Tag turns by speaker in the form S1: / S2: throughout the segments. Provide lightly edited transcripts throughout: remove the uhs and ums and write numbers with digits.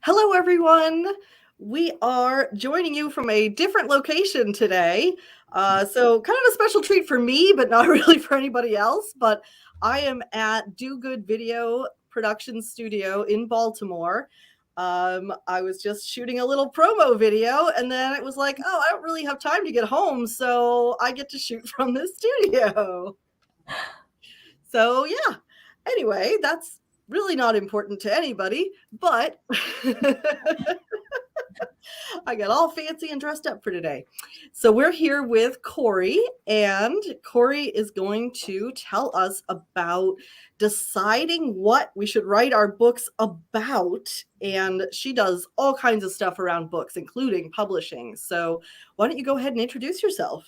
S1: Hello, everyone. We are joining you from a different location today. So kind of a special treat for me, but not really for anybody else. But I am at Do Good Video Production Studio in Baltimore. I was just shooting a little promo video, and then it was like, oh, I don't really have time to get home, so I get to shoot from the studio. So yeah. Anyway, that's really not important to anybody, but I got all fancy and dressed up for today. So we're here with Cori, and Cori is going to tell us about deciding what we should write our books about. And she does all kinds of stuff around books, including publishing. So why don't you go ahead and introduce yourself?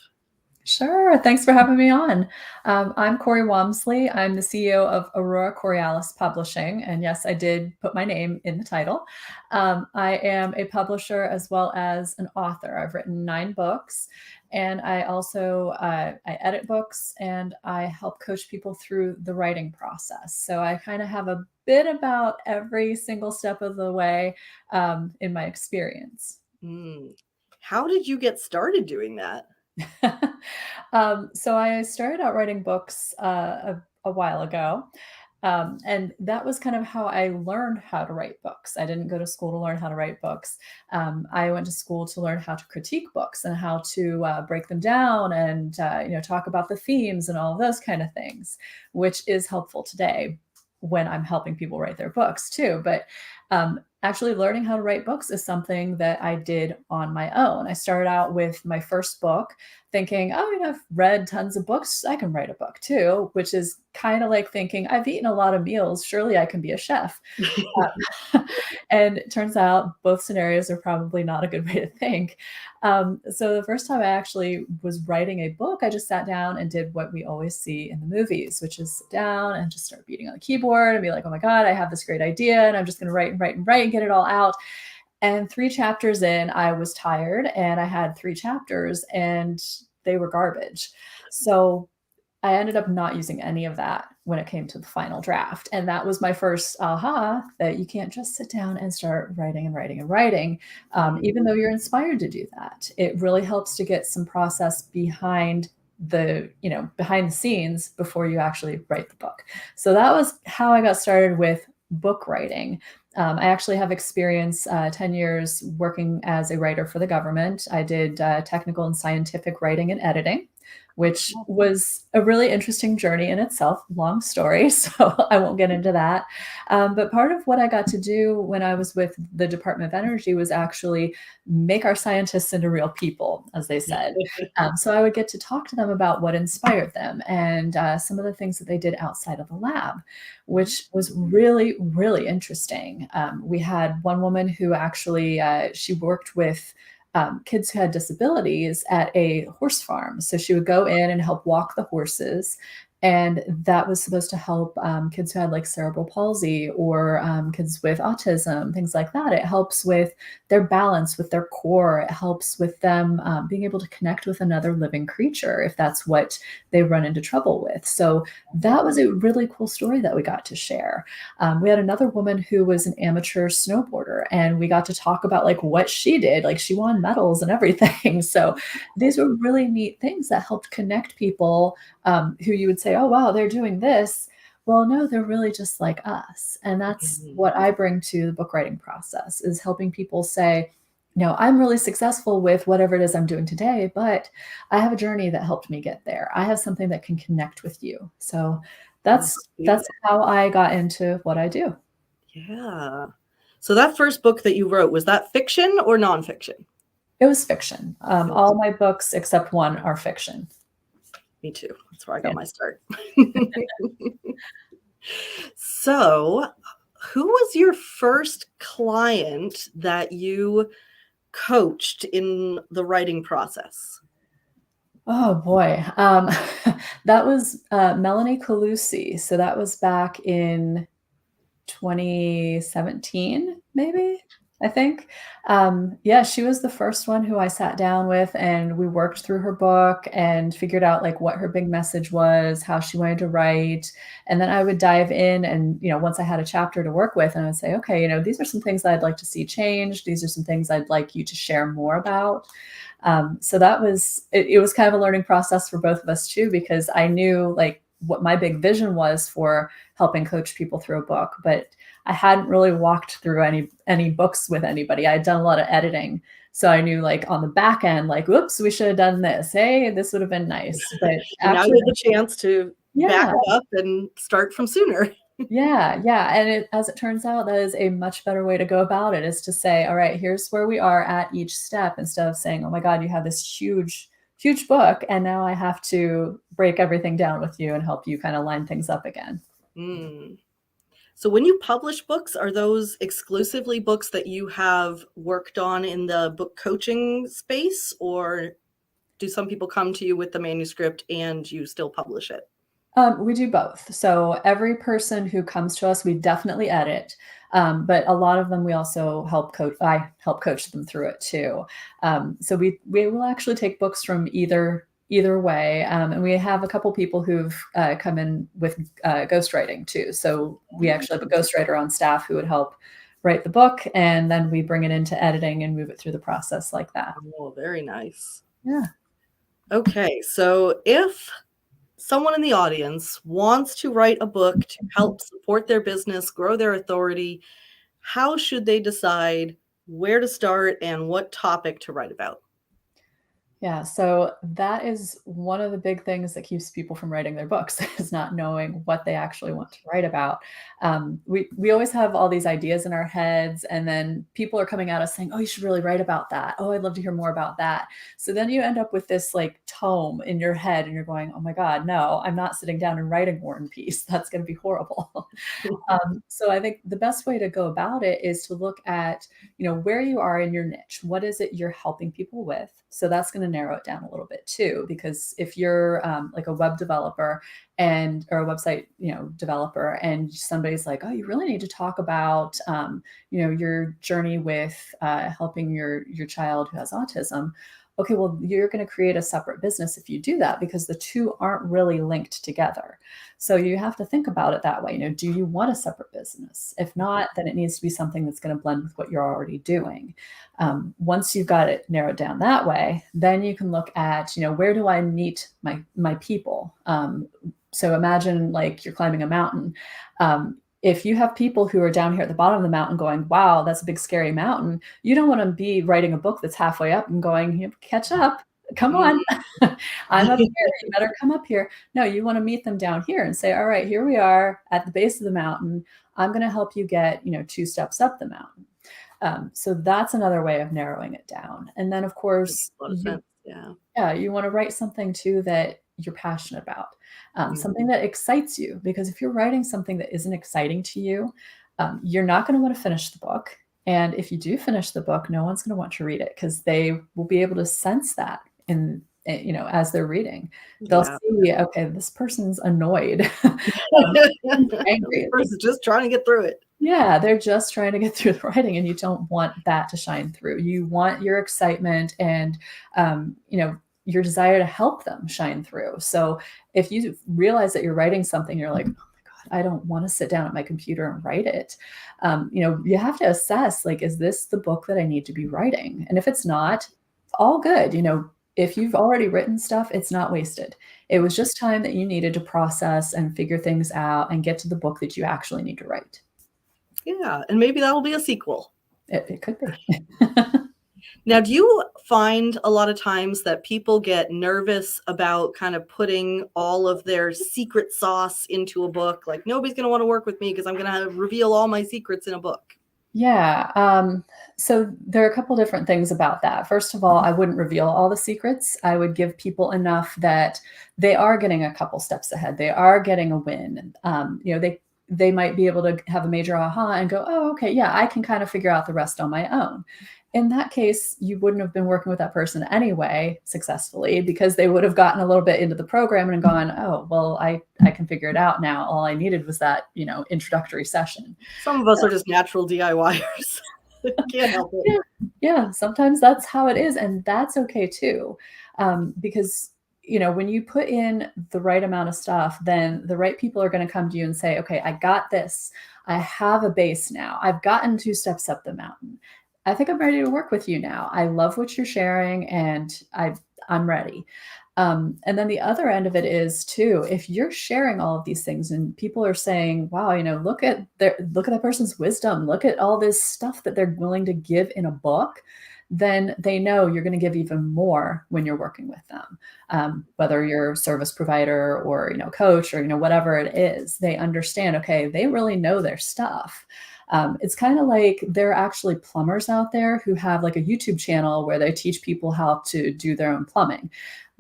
S2: Sure. Thanks for having me on. I'm Cori Wamsley. I'm the CEO of Aurora Corialis Publishing. And yes, I did put my name in the title. I am a publisher as well as an author. I've written 9 books, and I also I edit books, and I help coach people through the writing process. So I kind of have a bit about every single step of the way in my experience.
S1: How did you get started doing that?
S2: So I started out writing books a while ago. And that was kind of how I learned how to write books. I didn't go to school to learn how to write books. I went to school to learn how to critique books and how to break them down and talk about the themes and all of those kind of things, which is helpful today when I'm helping people write their books too. But actually learning how to write books is something that I did on my own. I started out with my first book thinking, oh, I've read tons of books. I can write a book too, which is kind of like thinking I've eaten a lot of meals. Surely I can be a chef. And it turns out both scenarios are probably not a good way to think. So the first time I actually was writing a book, I just sat down and did what we always see in the movies, which is sit down and just start beating on the keyboard and be like, oh my God, I have this great idea and I'm just going to write and write and write and get it all out. And 3 chapters in, I was tired and I had 3 chapters and they were garbage. So I ended up not using any of that when it came to the final draft. And that was my first aha that you can't just sit down and start writing and writing and writing, even though you're inspired to do that. It really helps to get some process behind behind the scenes before you actually write the book. So that was how I got started with book writing. I actually have experience 10 years working as a writer for the government. I did technical and scientific writing and editing, which was a really interesting journey in itself. Long story, so I won't get into that. But part of what I got to do when I was with the Department of Energy was actually make our scientists into real people, as they said. So I would get to talk to them about what inspired them and some of the things that they did outside of the lab, which was really, really interesting. We had one woman who actually, she worked with kids who had disabilities at a horse farm. So she would go in and help walk the horses. And that was supposed to help kids who had like cerebral palsy or kids with autism, things like that. It helps with their balance, with their core. It helps with them being able to connect with another living creature if that's what they run into trouble with. So that was a really cool story that we got to share. We had another woman who was an amateur snowboarder, and we got to talk about like what she did. Like she won medals and everything. So these were really neat things that helped connect people who you would say, oh, wow, they're doing this. Well, no, they're really just like us. And that's what I bring to the book writing process, is helping people say, no, I'm really successful with whatever it is I'm doing today, but I have a journey that helped me get there. I have something that can connect with you. So that's how I got into what I do.
S1: Yeah. So that first book that you wrote, was that fiction or nonfiction?
S2: It was fiction. All my books except one are fiction.
S1: Me too. That's where I got my start. So, who was your first client that you coached in the writing process?
S2: Oh boy. That was Melanie Calusi. So that was back in 2017, maybe. I think. Yeah, she was the first one who I sat down with, and we worked through her book and figured out like what her big message was, how she wanted to write. And then I would dive in and, once I had a chapter to work with, and I would say, okay, these are some things that I'd like to see changed. These are some things I'd like you to share more about. So that was, it was kind of a learning process for both of us too, because I knew like what my big vision was for helping coach people through a book, but I hadn't really walked through any books with anybody. I had done a lot of editing. So I knew like on the back end, like, whoops, we should have done this. Hey, this would have been nice. But
S1: And now you
S2: actually,
S1: have the chance to back
S2: yeah,
S1: up and start from sooner.
S2: yeah. And as it turns out, that is a much better way to go about it, is to say, all right, here's where we are at each step, instead of saying, oh my God, you have this huge, huge book, and now I have to break everything down with you and help you kind of line things up again.
S1: Mm. So when you publish books, are those exclusively books that you have worked on in the book coaching space, or do some people come to you with the manuscript and you still publish it?
S2: We do both. So every person who comes to us, we definitely edit. But a lot of them we also help coach. I help coach them through it too. So we will actually take books from either way. And we have a couple people who've come in with ghostwriting too. So we actually have a ghostwriter on staff who would help write the book, and then we bring it into editing and move it through the process like that.
S1: Oh, very nice.
S2: Yeah.
S1: Okay, so if someone in the audience wants to write a book to help support their business, grow their authority, how should they decide where to start and what topic to write about?
S2: Yeah, so that is one of the big things that keeps people from writing their books is not knowing what they actually want to write about. We always have all these ideas in our heads, and then people are coming at us saying, "Oh, you should really write about that. Oh, I'd love to hear more about that." So then you end up with this like tome in your head, and you're going, "Oh my God, no, I'm not sitting down and writing War and Peace. That's going to be horrible." So I think the best way to go about it is to look at, where you are in your niche. What is it you're helping people with? So that's going to narrow it down a little bit too, because if you're like a web developer or a website, developer, and somebody's like, oh, you really need to talk about, your journey with helping your child who has autism. Okay, well, you're going to create a separate business if you do that, because the two aren't really linked together. So you have to think about it that way. Do you want a separate business? If not, then it needs to be something that's going to blend with what you're already doing. Once you've got it narrowed down that way, then you can look at, where do I meet my people? So imagine like you're climbing a mountain. If you have people who are down here at the bottom of the mountain going, wow, that's a big, scary mountain, you don't want to be writing a book that's halfway up and going, catch up, come on. I'm up here, you better come up here. No, you want to meet them down here and say, all right, here we are at the base of the mountain. I'm going to help you get, 2 steps up the mountain. So that's another way of narrowing it down. And then, of course, you want to write something too that you're passionate about, something that excites you. Because if you're writing something that isn't exciting to you, you're not going to want to finish the book. And if you do finish the book, no one's going to want to read it, because they will be able to sense that as they're reading. They'll see, okay, this person's annoyed.
S1: Angry. This person's just trying to get through it.
S2: Yeah, they're just trying to get through the writing, and you don't want that to shine through. You want your excitement and, your desire to help them shine through. So if you realize that you're writing something, you're like, oh my God, I don't want to sit down at my computer and write it. You have to assess, like, is this the book that I need to be writing? And if it's not, all good. If you've already written stuff, it's not wasted. It was just time that you needed to process and figure things out and get to the book that you actually need to write.
S1: Yeah, and maybe that'll be a sequel.
S2: It could be.
S1: Now, do you find a lot of times that people get nervous about kind of putting all of their secret sauce into a book? Like, nobody's going to want to work with me because I'm going to reveal all my secrets in a book.
S2: Yeah. So there are a couple different things about that. First of all, I wouldn't reveal all the secrets. I would give people enough that they are getting a couple steps ahead. They are getting a win. They might be able to have a major aha and go, oh, okay, yeah, I can kind of figure out the rest on my own. In that case, you wouldn't have been working with that person anyway successfully, because they would have gotten a little bit into the program and gone, oh, well, I can figure it out now. All I needed was that, introductory session.
S1: Some of us are just natural DIYers. Can't help it.
S2: Yeah, yeah, sometimes that's how it is, and that's okay too. Because, when you put in the right amount of stuff, then the right people are gonna come to you and say, "Okay, I got this. I have a base now. I've gotten 2 steps up the mountain. I think I'm ready to work with you now. I love what you're sharing, and I'm ready." And then the other end of it is too, if you're sharing all of these things and people are saying, wow, look at that person's wisdom, look at all this stuff that they're willing to give in a book, then they know you're going to give even more when you're working with them. Whether you're a service provider or, coach or, whatever it is, they understand, okay, they really know their stuff. It's kind of like there are actually plumbers out there who have like a YouTube channel where they teach people how to do their own plumbing,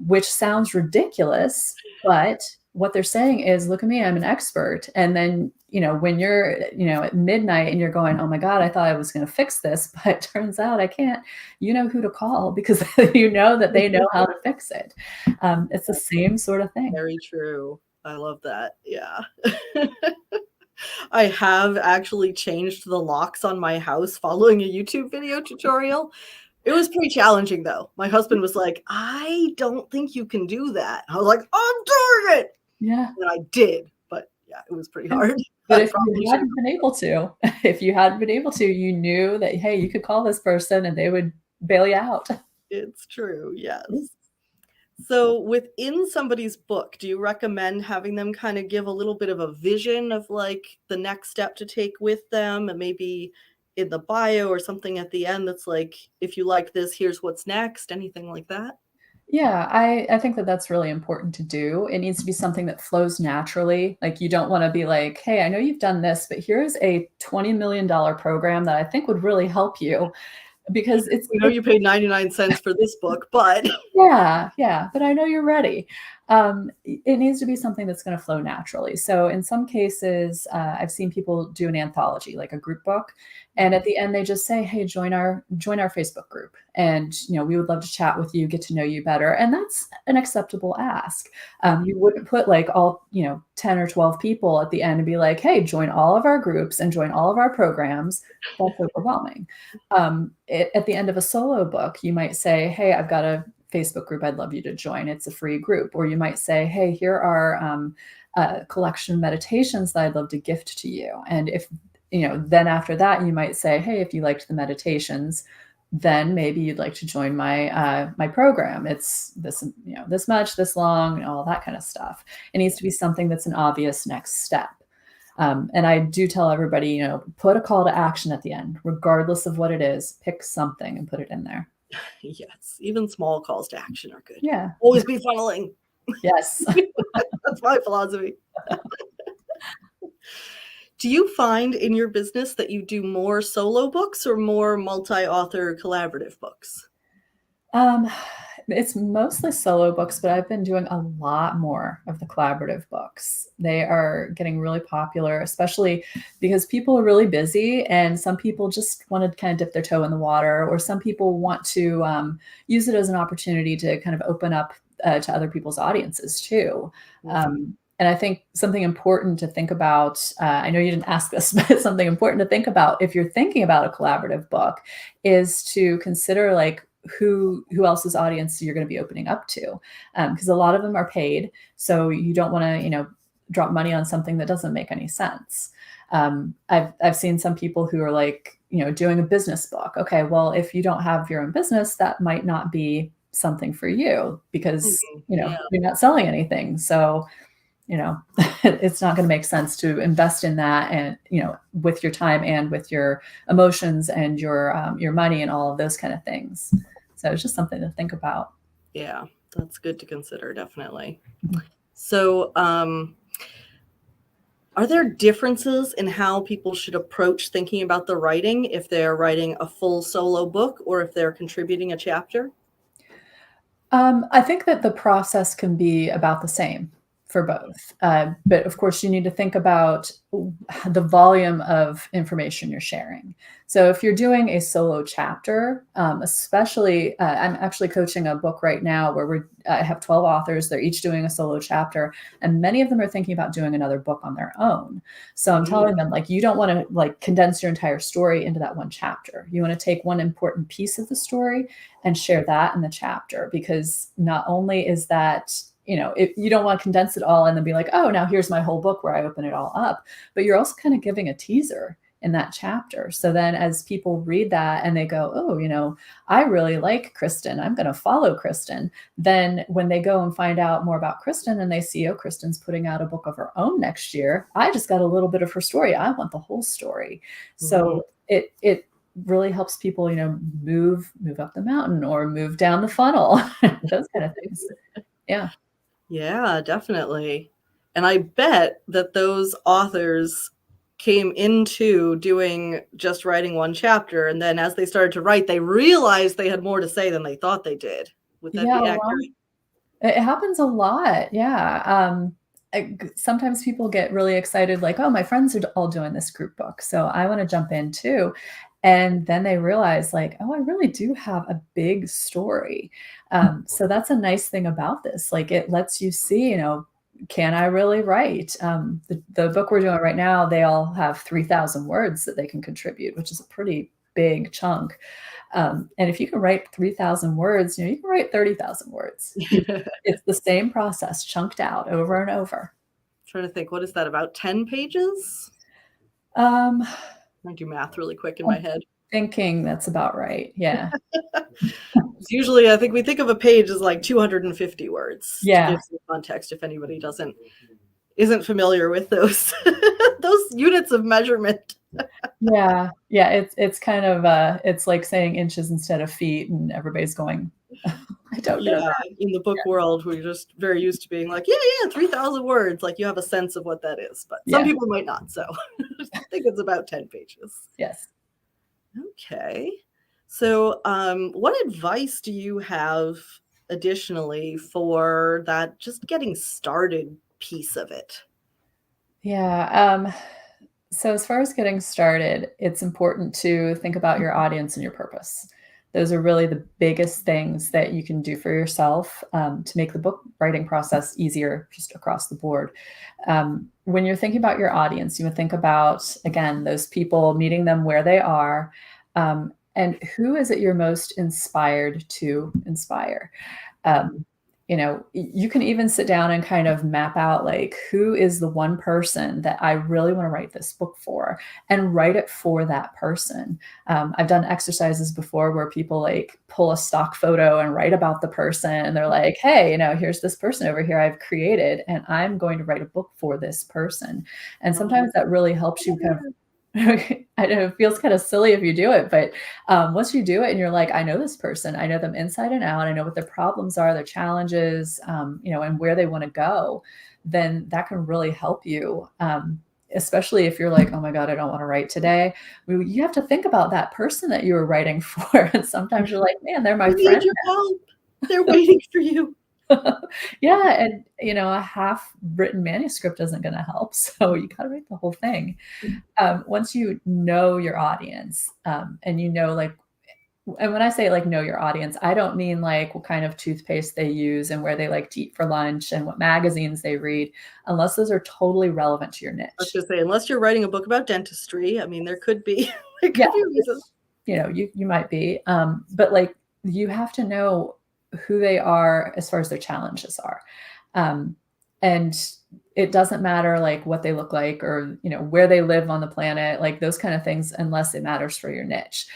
S2: which sounds ridiculous, but what they're saying is, look at me, I'm an expert. And then, when you're, at midnight and you're going, oh my God, I thought I was going to fix this, but it turns out I can't, you know who to call because you know that they know how to fix it. It's the same sort of thing.
S1: Very true. I love that. Yeah. I have actually changed the locks on my house following a YouTube video tutorial. It was pretty challenging though. My husband was like, I don't think you can do that. I was like, I'm doing it.
S2: Yeah.
S1: And I did, but yeah, it was pretty hard.
S2: But if you hadn't been able to, you knew that, hey, you could call this person and they would bail you out.
S1: It's true. Yes. So within somebody's book, do you recommend having them kind of give a little bit of a vision of like the next step to take with them, and maybe in the bio or something at the end that's like, if you like this, here's what's next, anything like that?
S2: Yeah, I think that that's really important to do. It needs to be something that flows naturally. Like you don't want to be like, hey, I know you've done this, but here's a $20 million program that I think would really help you. Because
S1: you paid 99 cents for this book, but
S2: yeah, but I know you're ready. It needs to be something that's going to flow naturally. So in some cases, I've seen people do an anthology, like a group book, and at the end they just say, "Hey, join our Facebook group, and we would love to chat with you, get to know you better." And that's an acceptable ask. You wouldn't put like all 10 or 12 people at the end and be like, "Hey, join all of our groups and join all of our programs." That's overwhelming. At the end of a solo book, you might say, "Hey, I've got a Facebook group I'd love you to join. It's a free group." Or you might say, "Hey, here are a collection of meditations that I'd love to gift to you." And if, then after that, you might say, "Hey, if you liked the meditations, then maybe you'd like to join my my program. It's this, this much, this long, all that kind of stuff." It needs to be something that's an obvious next step. And I do tell everybody, put a call to action at the end, regardless of what it is. Pick something and put it in there.
S1: Yes, even small calls to action are good.
S2: Yeah.
S1: Always be funneling.
S2: Yes.
S1: That's my philosophy. Do you find in your business that you do more solo books or more multi-author collaborative books?
S2: It's mostly solo books, but I've been doing a lot more of the collaborative books. They are getting really popular, especially because people are really busy and some people just want to kind of dip their toe in the water, or some people want to use it as an opportunity to kind of open up to other people's audiences too. And I think something important to think about, I know you didn't ask this, but something important to think about if you're thinking about a collaborative book is to consider like who else's audience you're going to be opening up to. Because a lot of them are paid. So you don't want to, drop money on something that doesn't make any sense. I've seen some people who are like, doing a business book. Okay, well, if you don't have your own business, that might not be something for you because, you're not selling anything. So it's not going to make sense to invest in that and, with your time and with your emotions and your money and all of those kind of things. So it's just something to think about.
S1: Yeah, that's good to consider. Definitely. So, are there differences in how people should approach thinking about the writing if they're writing a full solo book or if they're contributing a chapter?
S2: I think that the process can be about the same for both. But of course, you need to think about the volume of information you're sharing. So if you're doing a solo chapter, especially, I'm actually coaching a book right now where I have 12 authors. They're each doing a solo chapter, and many of them are thinking about doing another book on their own. So I'm telling them, like, you don't want to like condense your entire story into that one chapter. You want to take one important piece of the story and share that in the chapter, because not only is that, if you don't want to condense it all and then be like, oh, now here's my whole book where I open it all up, but you're also kind of giving a teaser in that chapter. So then as people read that and they go, oh, I really like Kristen, I'm going to follow Kristen. Then when they go and find out more about Kristen and they see, oh, Kristen's putting out a book of her own next year, I just got a little bit of her story, I want the whole story. So it really helps people, move up the mountain or move down the funnel, those kind of things. Yeah.
S1: Yeah, definitely. And I bet that those authors came into doing just writing one chapter, and then as they started to write, they realized they had more to say than they thought they did. Would that be accurate?
S2: It happens a lot. Yeah. Sometimes people get really excited, like, oh, my friends are all doing this group book, so I want to jump in too. And then they realize, like, oh, I really do have a big story. So that's a nice thing about this. Like, it lets you see, can I really write? The book we're doing right now, they all have 3,000 words that they can contribute, which is a pretty big chunk. And if you can write 3,000 words, you can write 30,000 words. It's the same process chunked out over and over.
S1: I'm trying to think, what is that, about 10 pages? I do math really quick in my head.
S2: Thinking that's about right. Yeah.
S1: Usually I think we think of a page as like 250 words.
S2: Yeah.
S1: To give some context if anybody isn't familiar with those those units of measurement.
S2: Yeah. It's kind of it's like saying inches instead of feet, and everybody's going, I don't know.
S1: Yeah, in the book world, we're just very used to being like, yeah, 3,000 words. Like, you have a sense of what that is, but some people might not. So I think it's about 10 pages.
S2: Yes.
S1: Okay. So what advice do you have additionally for that just getting started piece of it?
S2: Yeah. So as far as getting started, it's important to think about your audience and your purpose. Those are really the biggest things that you can do for yourself to make the book writing process easier just across the board. When you're thinking about your audience, you would think about, again, those people, meeting them where they are, and who is it you're most inspired to inspire. You can even sit down and kind of map out, like, who is the one person that I really want to write this book for, and write it for that person. I've done exercises before where people like pull a stock photo and write about the person, and they're like, hey, here's this person over here I've created, and I'm going to write a book for this person. And sometimes that really helps you kind of, I know it feels kind of silly if you do it, but once you do it and you're like, I know this person, I know them inside and out, I know what their problems are, their challenges, and where they want to go, then that can really help you. Especially if you're like, oh my God, I don't want to write today. You have to think about that person that you were writing for. And sometimes you're like, man, they're my friend.
S1: Need your help. They're waiting for you.
S2: Yeah. And, a half written manuscript isn't going to help. So you got to write the whole thing. Once you know your audience, and like, and when I say like know your audience, I don't mean like what kind of toothpaste they use and where they like to eat for lunch and what magazines they read, unless those are totally relevant to your niche.
S1: I was just say, unless you're writing a book about dentistry, I mean, there could be reasons.
S2: You might be, but like, you have to know who they are as far as their challenges are. And it doesn't matter like what they look like or, where they live on the planet, like those kind of things, unless it matters for your niche.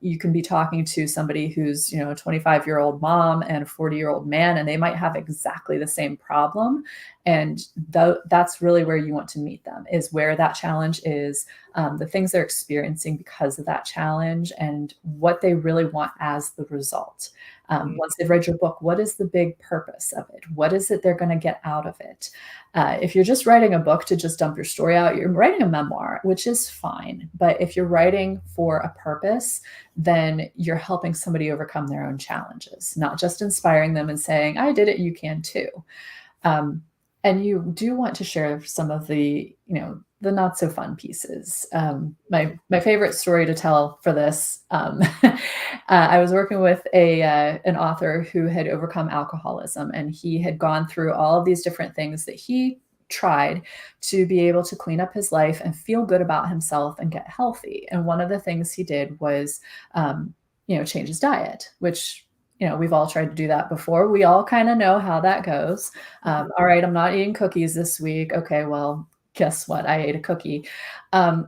S2: You can be talking to somebody who's, a 25-year-old mom and a 40-year-old man, and they might have exactly the same problem. And that's really where you want to meet them, is where that challenge is, the things they're experiencing because of that challenge, and what they really want as the result. Once they've read your book, what is the big purpose of it? What is it they're going to get out of it? If you're just writing a book to just dump your story out, you're writing a memoir, which is fine. But if you're writing for a purpose, then you're helping somebody overcome their own challenges, not just inspiring them and saying, I did it, you can too. And you do want to share some of the, the not so fun pieces. My favorite story to tell for this, I was working with an author who had overcome alcoholism, and he had gone through all of these different things that he tried to be able to clean up his life and feel good about himself and get healthy. And one of the things he did was, change his diet, which we've all tried to do that before. We all kind of know how that goes. All right, I'm not eating cookies this week. Okay, well, guess what? I ate a cookie.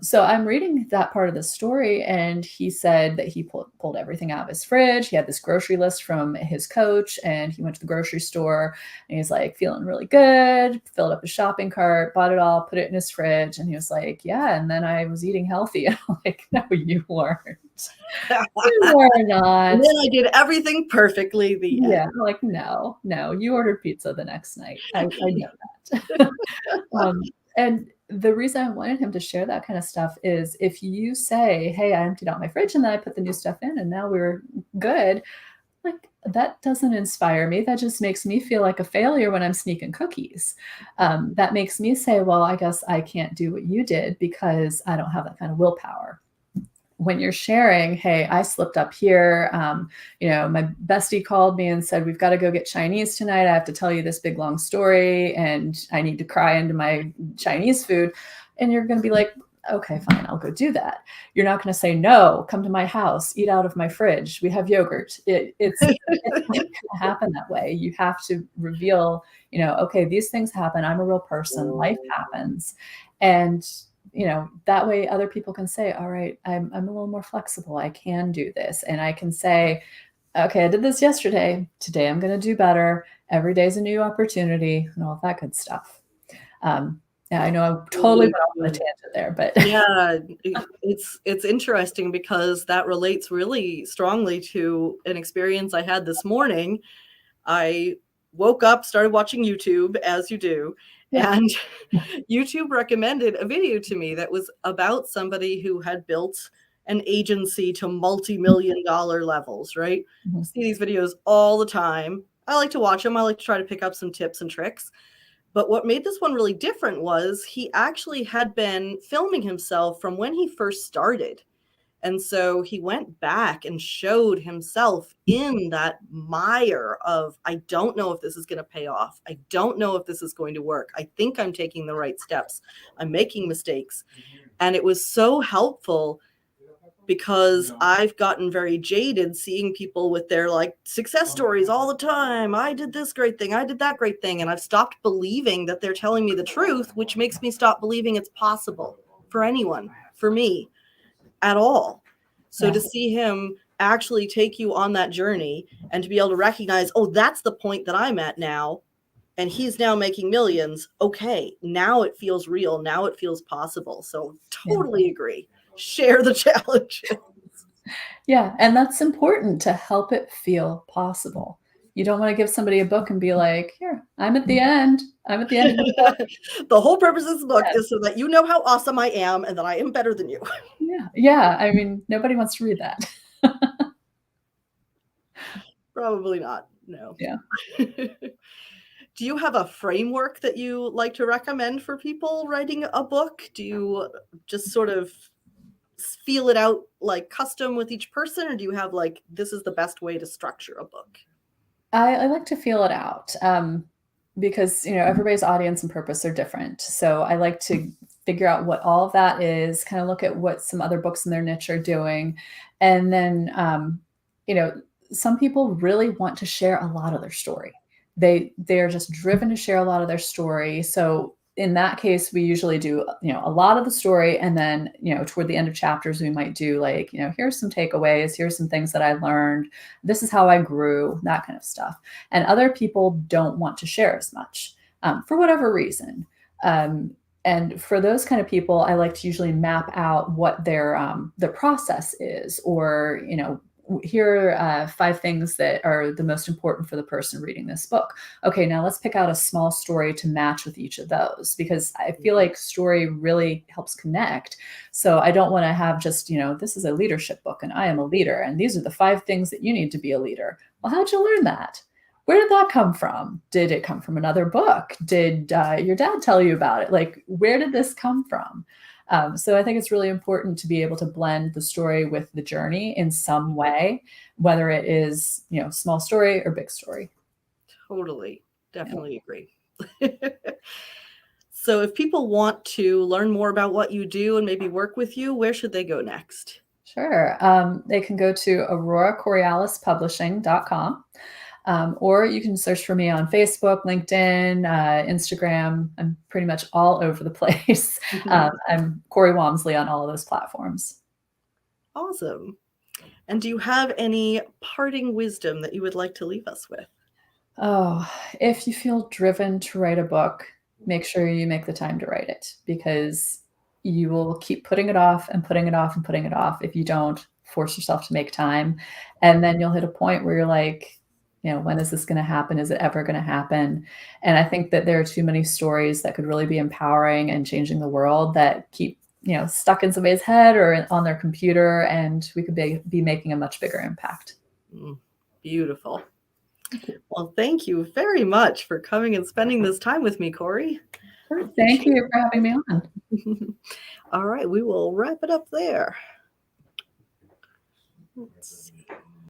S2: So I'm reading that part of the story, and he said that he pulled everything out of his fridge. He had this grocery list from his coach, and he went to the grocery store, and he's like feeling really good, filled up his shopping cart, bought it all, put it in his fridge, and he was like, yeah, and then I was eating healthy. And I'm like, no, you weren't. You were not.
S1: And then I did everything perfectly.
S2: Yeah, like, no, you ordered pizza the next night. I know that. And the reason I wanted him to share that kind of stuff is if you say, hey, I emptied out my fridge and then I put the new stuff in and now we're good, like, that doesn't inspire me. That just makes me feel like a failure when I'm sneaking cookies. That makes me say, well, I guess I can't do what you did because I don't have that kind of willpower. When you're sharing, hey, I slipped up here. My bestie called me and said, we've got to go get Chinese tonight. I have to tell you this big, long story, and I need to cry into my Chinese food. And you're going to be like, okay, fine, I'll go do that. You're not going to say, no, come to my house, eat out of my fridge. We have yogurt. It's not going to happen that way. You have to reveal, okay, these things happen. I'm a real person. Life happens. And that way other people can say, all right, I'm a little more flexible. I can do this. And I can say, okay, I did this yesterday. Today I'm going to do better. Every day's a new opportunity and all that good stuff. I know I totally went off on a tangent there, but
S1: yeah, it's interesting because that relates really strongly to an experience I had this morning. I woke up, started watching YouTube, as you do. Yeah. And YouTube recommended a video to me that was about somebody who had built an agency to multi-million-dollar levels, right? Mm-hmm. I see these videos all the time. I like to watch them. I like to try to pick up some tips and tricks. But what made this one really different was he actually had been filming himself from when he first started. And so he went back and showed himself in that mire of, I don't know if this is going to pay off. I don't know if this is going to work. I think I'm taking the right steps. I'm making mistakes. And it was so helpful because I've gotten very jaded seeing people with their like success stories all the time. I did this great thing. I did that great thing. And I've stopped believing that they're telling me the truth, which makes me stop believing it's possible for anyone, for me. At all. So to see him actually take you on that journey and to be able to recognize, oh, that's the point that I'm at now. And he's now making millions. Okay, now it feels real. Now it feels possible. So totally agree. Share the challenges.
S2: Yeah. And that's important to help it feel possible. You don't want to give somebody a book and be like, here, I'm at the end. I'm at the end of the book.
S1: The whole purpose of this book is so that you know how awesome I am and that I am better than you.
S2: Yeah. Yeah. I mean, nobody wants to read that.
S1: Probably not. No.
S2: Yeah.
S1: Do you have a framework that you like to recommend for people writing a book? Do you just sort of feel it out like custom with each person? Or do you have like, this is the best way to structure a book?
S2: I like to feel it out because, everybody's audience and purpose are different. So I like to figure out what all of that is, kind of look at what some other books in their niche are doing. And then, some people really want to share a lot of their story. They're just driven to share a lot of their story. So in that case, we usually do, a lot of the story. And then, toward the end of chapters, we might do like, here's some takeaways. Here's some things that I learned. This is how I grew, that kind of stuff. And other people don't want to share as much for whatever reason. And for those kind of people, I like to usually map out what their process is, or, here are 5 things that are the most important for the person reading this book. Okay, now let's pick out a small story to match with each of those, because I feel like story really helps connect. So I don't want to have just, this is a leadership book and I am a leader and these are the 5 things that you need to be a leader. Well, how'd you learn that? where did that come from? Did it come from another book? Did your dad tell you about it? Like, where did this come from? So I think it's really important to be able to blend the story with the journey in some way, whether it is, small story or big story.
S1: Totally. Definitely agree. So if people want to learn more about what you do and maybe work with you, where should they go next?
S2: Sure. They can go to auroracorialispublishing.com. Or you can search for me on Facebook, LinkedIn, Instagram. I'm pretty much all over the place. I'm Cori Wamsley on all of those platforms.
S1: Awesome. And do you have any parting wisdom that you would like to leave us with?
S2: Oh, if you feel driven to write a book, make sure you make the time to write it, because you will keep putting it off and putting it off and putting it off if you don't force yourself to make time. And then you'll hit a point where you're like, when is this going to happen? Is it ever going to happen? And I think that there are too many stories that could really be empowering and changing the world that keep, stuck in somebody's head or on their computer, and we could be making a much bigger impact.
S1: Beautiful. Well, thank you very much for coming and spending this time with me, Cori.
S2: Thank you for having me on.
S1: All right, we will wrap it up there. Let's see.